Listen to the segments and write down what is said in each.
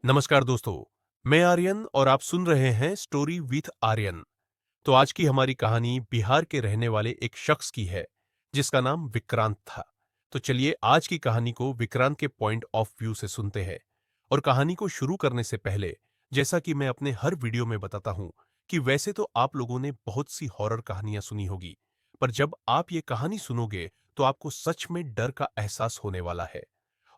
नमस्कार दोस्तों, मैं आर्यन और आप सुन रहे हैं स्टोरी विथ आर्यन। तो आज की हमारी कहानी बिहार के रहने वाले एक शख्स की है, जिसका नाम विक्रांत था। तो चलिए आज की कहानी को विक्रांत के पॉइंट ऑफ व्यू से सुनते हैं। और कहानी को शुरू करने से पहले, जैसा कि मैं अपने हर वीडियो में बताता हूं, कि वैसे तो आप लोगों ने बहुत सी हॉरर कहानियां सुनी होगी, पर जब आप ये कहानी सुनोगे तो आपको सच में डर का एहसास होने वाला है।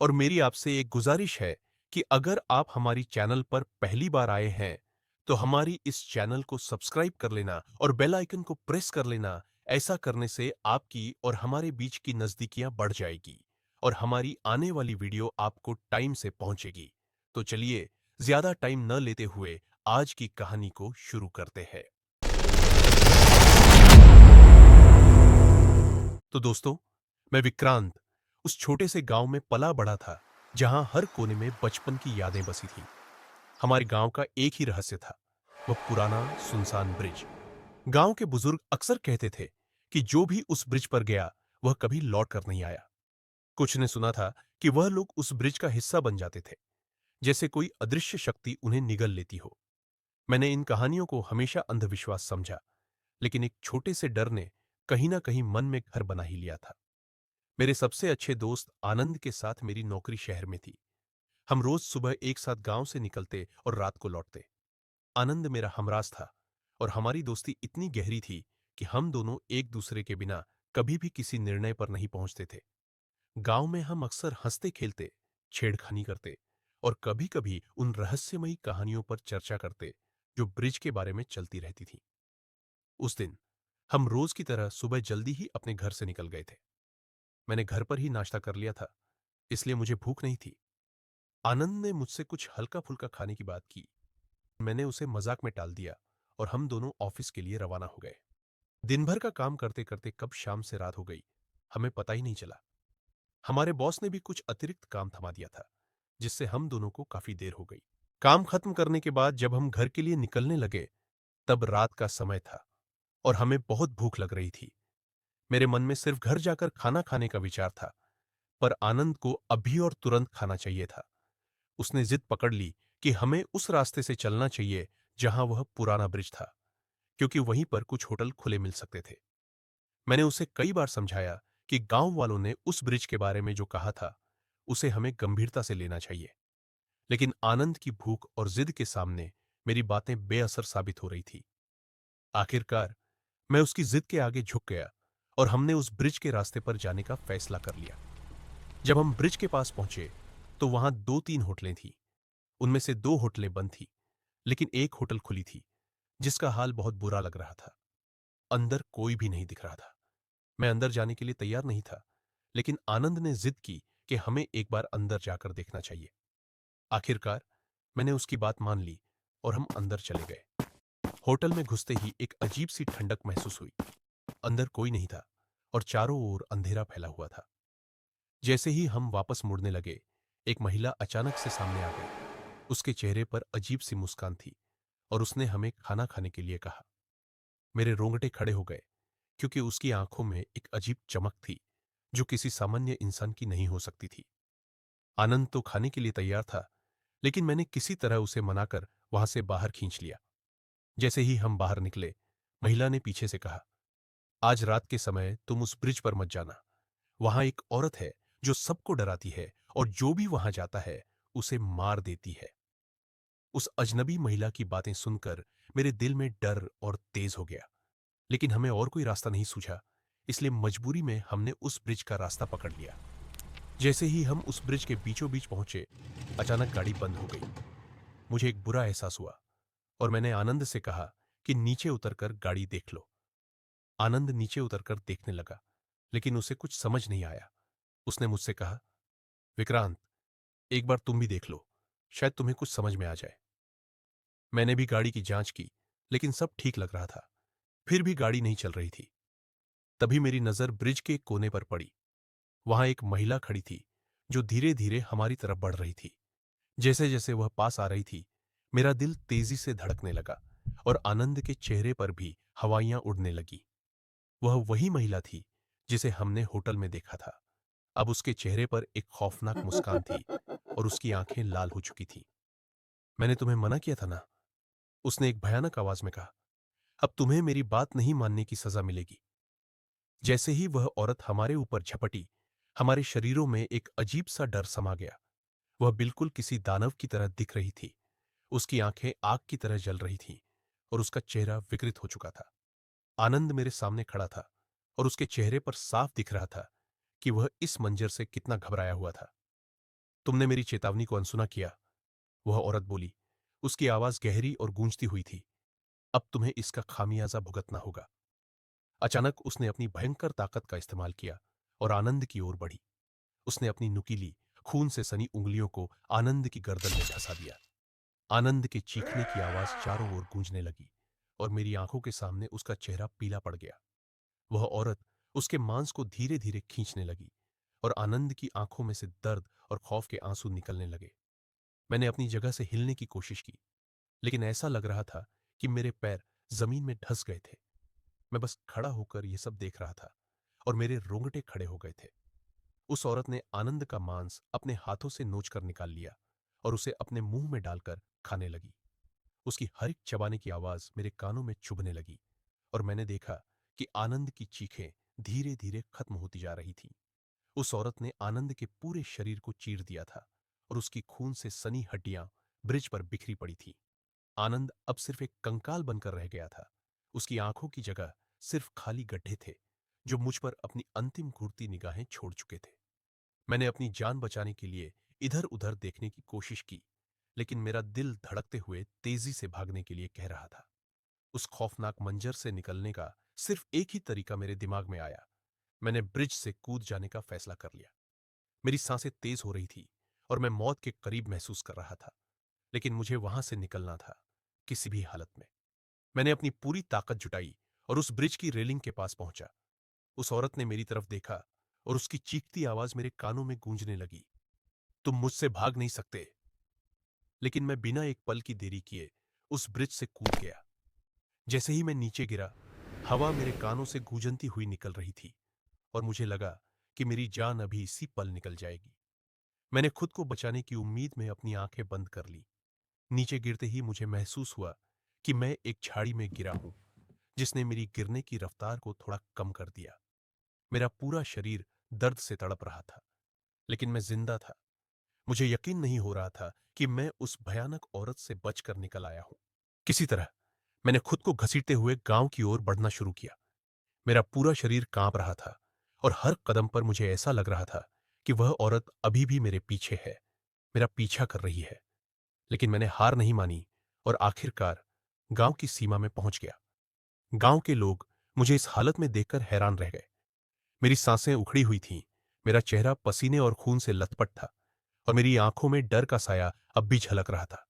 और मेरी आपसे एक गुजारिश है कि अगर आप हमारी चैनल पर पहली बार आए हैं, तो हमारी इस चैनल को सब्सक्राइब कर लेना और बेल आइकन को प्रेस कर लेना। ऐसा करने से आपकी और हमारे बीच की नजदीकियां बढ़ जाएगी और हमारी आने वाली वीडियो आपको टाइम से पहुंचेगी। तो चलिए, ज्यादा टाइम न लेते हुए आज की कहानी को शुरू करते हैं। तो दोस्तों, मैं विक्रांत उस छोटे से गांव में पला बड़ा था, जहां हर कोने में बचपन की यादें बसी थी। हमारे गांव का एक ही रहस्य था, वह पुराना सुनसान ब्रिज। गांव के बुजुर्ग अक्सर कहते थे कि जो भी उस ब्रिज पर गया, वह कभी लौट कर नहीं आया। कुछ ने सुना था कि वह लोग उस ब्रिज का हिस्सा बन जाते थे, जैसे कोई अदृश्य शक्ति उन्हें निगल लेती हो। मैंने इन कहानियों को हमेशा अंधविश्वास समझा, लेकिन एक छोटे से डर ने कहीं ना कहीं मन में घर बना ही लिया था। मेरे सबसे अच्छे दोस्त आनंद के साथ मेरी नौकरी शहर में थी। हम रोज सुबह एक साथ गांव से निकलते और रात को लौटते। आनंद मेरा हमराज था और हमारी दोस्ती इतनी गहरी थी कि हम दोनों एक दूसरे के बिना कभी भी किसी निर्णय पर नहीं पहुंचते थे। गांव में हम अक्सर हंसते खेलते, छेड़खानी करते और कभी-कभी उन रहस्यमयी कहानियों पर चर्चा करते जो ब्रिज के बारे में चलती रहती थी। उस दिन हम रोज की तरह सुबह जल्दी ही अपने घर से निकल गए थे। मैंने घर पर ही नाश्ता कर लिया था, इसलिए मुझे भूख नहीं थी। आनंद ने मुझसे कुछ हल्का-फुल्का खाने की बात की। मैंने उसे मजाक में टाल दिया और हम दोनों ऑफिस के लिए रवाना हो गए। दिन भर का काम करते करते कब शाम से रात हो गई, हमें पता ही नहीं चला। हमारे बॉस ने भी कुछ अतिरिक्त काम थमा दिया था, जिससे हम दोनों को काफी देर हो गई। काम खत्म करने के बाद जब हम घर के लिए निकलने लगे, तब रात का समय था और हमें बहुत भूख लग रही थी। मेरे मन में सिर्फ घर जाकर खाना खाने का विचार था, पर आनंद को अभी और तुरंत खाना चाहिए था। उसने जिद पकड़ ली कि हमें उस रास्ते से चलना चाहिए जहां वह पुराना ब्रिज था, क्योंकि वहीं पर कुछ होटल खुले मिल सकते थे। मैंने उसे कई बार समझाया कि गांव वालों ने उस ब्रिज के बारे में जो कहा था, उसे हमें गंभीरता से लेना चाहिए। लेकिन आनंद की भूख और जिद के सामने मेरी बातें बेअसर साबित हो रही थी। आखिरकार मैं उसकी जिद के आगे झुक गया और हमने उस ब्रिज के रास्ते पर जाने का फैसला कर लिया। जब हम ब्रिज के पास पहुंचे, तो वहां 2-3 होटलें थीं। उनमें से 2 होटलें बंद थीं, लेकिन एक होटल खुली थी, जिसका हाल बहुत बुरा लग रहा था। अंदर कोई भी नहीं दिख रहा था। मैं अंदर जाने के लिए तैयार नहीं था, लेकिन आनंद ने जिद की कि हमें एक बार अंदर जाकर देखना चाहिए। आखिरकार मैंने उसकी बात मान ली और हम अंदर चले गए। होटल में घुसते ही एक अजीब सी ठंडक महसूस हुई। अंदर कोई नहीं था और चारों ओर अंधेरा फैला हुआ था। जैसे ही हम वापस मुड़ने लगे, एक महिला अचानक से सामने आ गई। उसके चेहरे पर अजीब सी मुस्कान थी और उसने हमें खाना खाने के लिए कहा। मेरे रोंगटे खड़े हो गए, क्योंकि उसकी आंखों में एक अजीब चमक थी जो किसी सामान्य इंसान की नहीं हो सकती थी। आनंद तो खाने के लिए तैयार था, लेकिन मैंने किसी तरह उसे मनाकर वहां से बाहर खींच लिया। जैसे ही हम बाहर निकले, महिला ने पीछे से कहा, आज रात के समय तुम उस ब्रिज पर मत जाना। वहां एक औरत है जो सबको डराती है और जो भी वहां जाता है उसे मार देती है। उस अजनबी महिला की बातें सुनकर मेरे दिल में डर और तेज हो गया, लेकिन हमें और कोई रास्ता नहीं सूझा, इसलिए मजबूरी में हमने उस ब्रिज का रास्ता पकड़ लिया। जैसे ही हम उस ब्रिज के बीचों बीच पहुंचे, अचानक गाड़ी बंद हो गई। मुझे एक बुरा एहसास हुआ और मैंने आनंद से कहा कि नीचे उतरकर गाड़ी देख लो। आनंद नीचे उतरकर देखने लगा, लेकिन उसे कुछ समझ नहीं आया। उसने मुझसे कहा, विक्रांत, एक बार तुम भी देख लो, शायद तुम्हें कुछ समझ में आ जाए। मैंने भी गाड़ी की जांच की, लेकिन सब ठीक लग रहा था। फिर भी गाड़ी नहीं चल रही थी। तभी मेरी नजर ब्रिज के कोने पर पड़ी। वहां एक महिला खड़ी थी, जो धीरे धीरे हमारी तरफ बढ़ रही थी। जैसे जैसे वह पास आ रही थी, मेरा दिल तेजी से धड़कने लगा और आनंद के चेहरे पर भी हवाइयां उड़ने लगी। वह वही महिला थी जिसे हमने होटल में देखा था। अब उसके चेहरे पर एक खौफनाक मुस्कान थी और उसकी आंखें लाल हो चुकी थीं। मैंने तुम्हें मना किया था ना, उसने एक भयानक आवाज में कहा। अब तुम्हें मेरी बात नहीं मानने की सजा मिलेगी। जैसे ही वह औरत हमारे ऊपर झपटी, हमारे शरीरों में एक अजीब सा डर समा गया। वह बिल्कुल किसी दानव की तरह दिख रही थी। उसकी आंखें आग की तरह जल रही थीं और उसका चेहरा विकृत हो चुका था। आनंद मेरे सामने खड़ा था और उसके चेहरे पर साफ दिख रहा था कि वह इस मंजर से कितना घबराया हुआ था। तुमने मेरी चेतावनी को अनसुना किया, वह औरत बोली। उसकी आवाज गहरी और गूंजती हुई थी। अब तुम्हें इसका खामियाजा भुगतना होगा। अचानक उसने अपनी भयंकर ताकत का इस्तेमाल किया और आनंद की ओर बढ़ी। उसने अपनी नुकीली, खून से सनी उंगलियों को आनंद की गर्दन में धंसा दिया। आनंद के चीखने की आवाज चारों ओर गूंजने लगी और मेरी आंखों के सामने उसका चेहरा पीला पड़ गया। वह औरत उसके मांस को धीरे धीरे खींचने लगी और आनंद की आंखों में से दर्द और खौफ के आंसू निकलने लगे। मैंने अपनी जगह से हिलने की कोशिश की, लेकिन ऐसा लग रहा था कि मेरे पैर जमीन में धंस गए थे। मैं बस खड़ा होकर यह सब देख रहा था और मेरे रोंगटे खड़े हो गए थे। उस औरत ने आनंद का मांस अपने हाथों से नोचकर निकाल लिया और उसे अपने मुंह में डालकर खाने लगी। उसकी हर एक चबाने की आवाज मेरे कानों में चुभने लगी और मैंने देखा कि आनंद की चीखें धीरे धीरे खत्म होती जा रही थीं। उस औरत ने आनंद के पूरे शरीर को चीर दिया था और उसकी खून से सनी हड्डियां ब्रिज पर बिखरी पड़ी थी। आनंद अब सिर्फ एक कंकाल बनकर रह गया था। उसकी आंखों की जगह सिर्फ खाली गड्ढे थे, जो मुझ पर अपनी अंतिम घूरती निगाहें छोड़ चुके थे। मैंने अपनी जान बचाने के लिए इधर उधर देखने की कोशिश की, लेकिन मेरा दिल धड़कते हुए तेजी से भागने के लिए कह रहा था। उस खौफनाक मंजर से निकलने का सिर्फ एक ही तरीका मेरे दिमाग में आया। मैंने ब्रिज से कूद जाने का फैसला कर लिया। मेरी सांसें तेज हो रही थी और मैं मौत के करीब महसूस कर रहा था, लेकिन मुझे वहां से निकलना था, किसी भी हालत में। मैंने अपनी पूरी ताकत जुटाई और उस ब्रिज की रेलिंग के पास पहुंचा। उस औरत ने मेरी तरफ देखा और उसकी चीखती आवाज मेरे कानों में गूंजने लगी। तुम मुझसे भाग नहीं सकते। लेकिन मैं बिना एक पल की देरी किए उस ब्रिज से कूद गया। जैसे ही मैं नीचे गिरा, हवा मेरे कानों से गूंजती हुई निकल रही थी और मुझे लगा कि मेरी जान अभी इसी पल निकल जाएगी। मैंने खुद को बचाने की उम्मीद में अपनी आंखें बंद कर ली। नीचे गिरते ही मुझे महसूस हुआ कि मैं एक झाड़ी में गिरा हूं, जिसने मेरी गिरने की रफ्तार को थोड़ा कम कर दिया। मेरा पूरा शरीर दर्द से तड़प रहा था, लेकिन मैं जिंदा था। मुझे यकीन नहीं हो रहा था कि मैं उस भयानक औरत से बचकर निकल आया हूं। किसी तरह मैंने खुद को घसीटते हुए गांव की ओर बढ़ना शुरू किया। मेरा पूरा शरीर कांप रहा था और हर कदम पर मुझे ऐसा लग रहा था कि वह औरत अभी भी मेरे पीछे है, मेरा पीछा कर रही है। लेकिन मैंने हार नहीं मानी और आखिरकार गांव की सीमा में पहुंच गया। गांव के लोग मुझे इस हालत में देखकर हैरान रह गए। मेरी सांसें उखड़ी हुई थीं, मेरा चेहरा पसीने और खून से लथपथ था और मेरी आंखों में डर का साया अब भी झलक रहा था।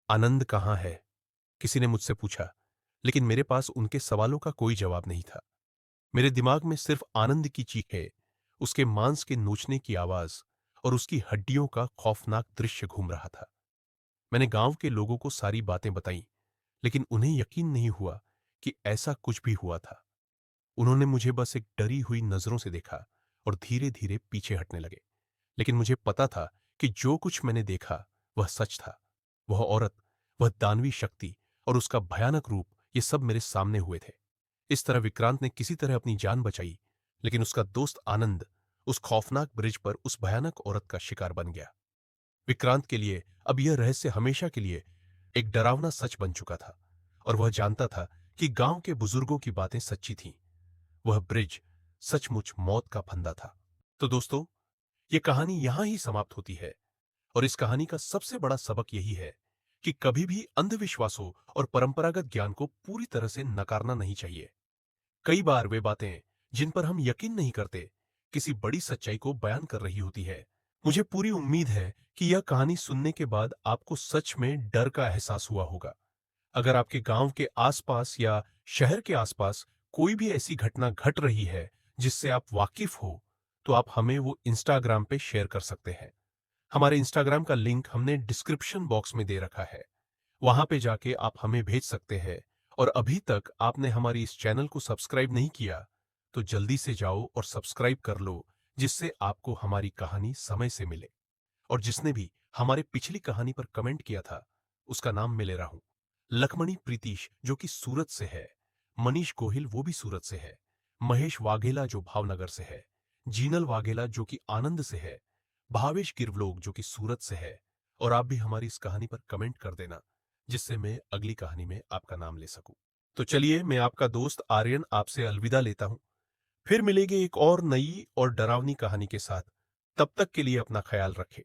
आनंद कहाँ है? किसी ने मुझसे पूछा, लेकिन मेरे पास उनके सवालों का कोई जवाब नहीं था। मेरे दिमाग में सिर्फ आनंद की चीखें, उसके मांस के नोचने की आवाज और उसकी हड्डियों का खौफनाक दृश्य घूम रहा था। मैंने गांव के लोगों को सारी बातें बताईं, लेकिन उन्हें यकीन नहीं हुआ कि ऐसा कुछ भी हुआ था। उन्होंने मुझे बस एक डरी हुई नजरों से देखा और धीरे धीरे पीछे हटने लगे। लेकिन मुझे पता था कि जो कुछ मैंने देखा वह सच था। वह औरत, वह दानवी शक्ति और उसका भयानक रूप, ये सब मेरे सामने हुए थे। इस तरह विक्रांत ने किसी तरह अपनी जान बचाई, लेकिन उसका दोस्त आनंद उस खौफनाक ब्रिज पर उस भयानक औरत का शिकार बन गया। विक्रांत के लिए अब यह रहस्य हमेशा के लिए एक डरावना सच बन चुका था और वह जानता था कि गांव के बुजुर्गों की बातें सच्ची थीं। वह ब्रिज सचमुच मौत का फंदा था। तो दोस्तों, यह कहानी यहां ही समाप्त होती है और इस कहानी का सबसे बड़ा सबक यही है कि कभी भी अंधविश्वासों और परंपरागत ज्ञान को पूरी तरह से नकारना नहीं चाहिए। कई बार वे बातें जिन पर हम यकीन नहीं करते, किसी बड़ी सच्चाई को बयान कर रही होती है। मुझे पूरी उम्मीद है कि यह कहानी सुनने के बाद आपको सच में डर का एहसास हुआ होगा। अगर आपके गांव के आसपास या शहर के आसपास कोई भी ऐसी घटना घट रही है जिससे आप वाकिफ हो, तो आप हमें वो इंस्टाग्राम पे शेयर कर सकते हैं। हमारे इंस्टाग्राम का लिंक हमने डिस्क्रिप्शन बॉक्स में दे रखा है। वहां पे जाके आप हमें भेज सकते हैं। और अभी तक आपने हमारी इस चैनल को सब्सक्राइब नहीं किया, तो जल्दी से जाओ और सब्सक्राइब कर लो, जिससे आपको हमारी कहानी समय से मिले। और जिसने भी हमारे पिछली कहानी पर कमेंट किया था, उसका नाम मैं ले रहा हूं। लखमणी प्रीतीश जो कि सूरत से है, मनीष गोहिल वो भी सूरत से है, महेश वाघेला जो भावनगर से है, जीनल वाघेला जो कि आनंद से है, भावेश गिरवलोक जो कि सूरत से है। और आप भी हमारी इस कहानी पर कमेंट कर देना, जिससे मैं अगली कहानी में आपका नाम ले सकूं। तो चलिए, मैं आपका दोस्त आर्यन आपसे अलविदा लेता हूं। फिर मिलेंगे एक और नई और डरावनी कहानी के साथ। तब तक के लिए अपना ख्याल रखें।